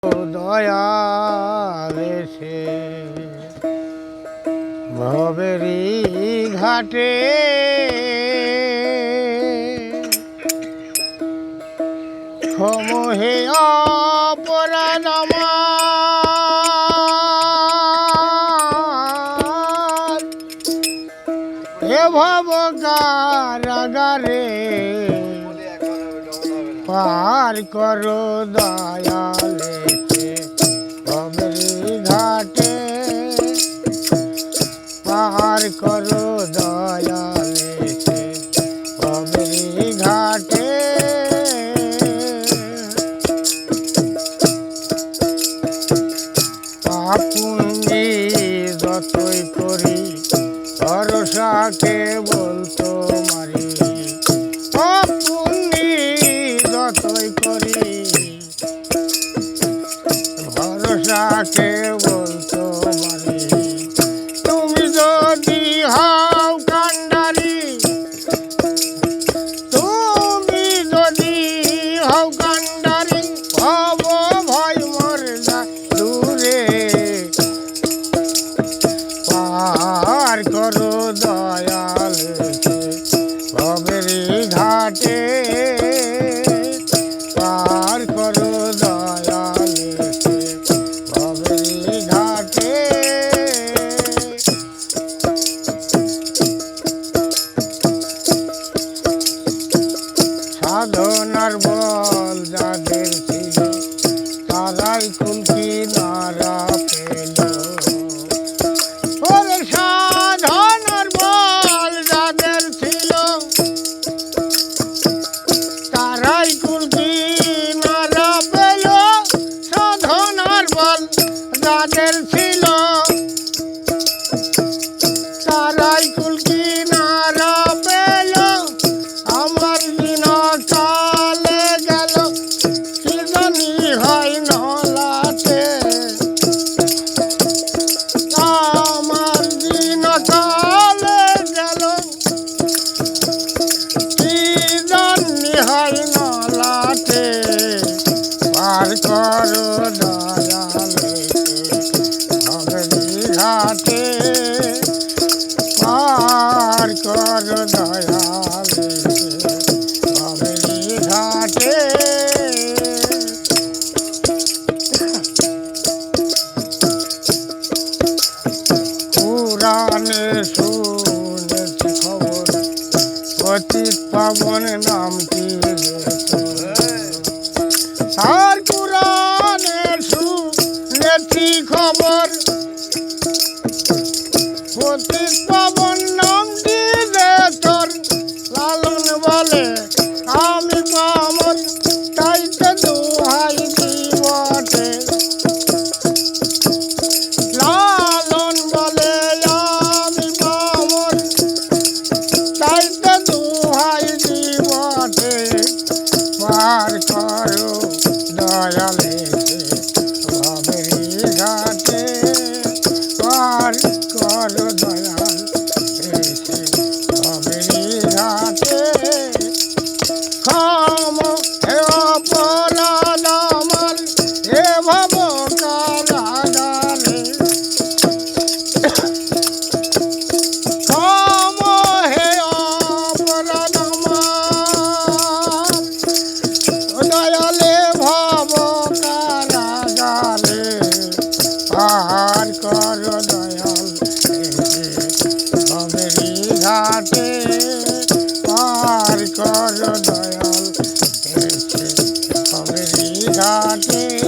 দয়াল এসে ভবেরি ঘাটে সমহে অপরাধ আমার এ ভব কারাগারে পার করো দয়ালে ভবেরি ঘাটে পার করো দয়ালে ভবেরি ঘাটে পাপুঞ্জি যতই করি ভরসাকে বলতো মারি পাপুঞ্জি যতই করি ভরসাকে বলতো মারি তুমি যদি হও কান্ডারি তুমি যদি হও কান্ডারি হব ভয় মর দূরে পার করো দয়াল ভবেরি ঘাটে পার করো দয়াল ভবেরি ঘাটে সাধনার বল যাদের ছিল তারাই কুলকি নারা পেল ওরে সাধনার বল যাদের ছিল তারাই কুলকি নারা পেল সাধনার বল যাদের ছিল তারাই কুলকি নারা পেল আমার দিন কালে গেল কি জানি হয় নলাতে আমার দিন কালে গেল কি জানি হয় নলাতে পার করো দয়ালে ভবেরি ঘাটে পার করো দয়ালে ভবেরি ঘাটে পুরাণে শুনেছি খবর পতিত পাবন নামটি আর পুরাণে শুনেছি খবর পতিত পাবন নামটি তোর লালন বলে আমি পামন তাইতে দোহাই দিবটে লালন বলে আমি পামন তাইতে দোহাই দিবটে পার করো দয়ালে ভবেরি ঘাটে পার করো দয়াল ভবেরি ঘাটে ক্ষম হে অপরাধ আমার এ ভব কারাগারে ক্ষম হে অপরাধ আমার দয়ালে ভব কারাগারে পার করো দয়াল ভবেরি ঘাটে পার করো দয়াল ভবেরি ঘাটে।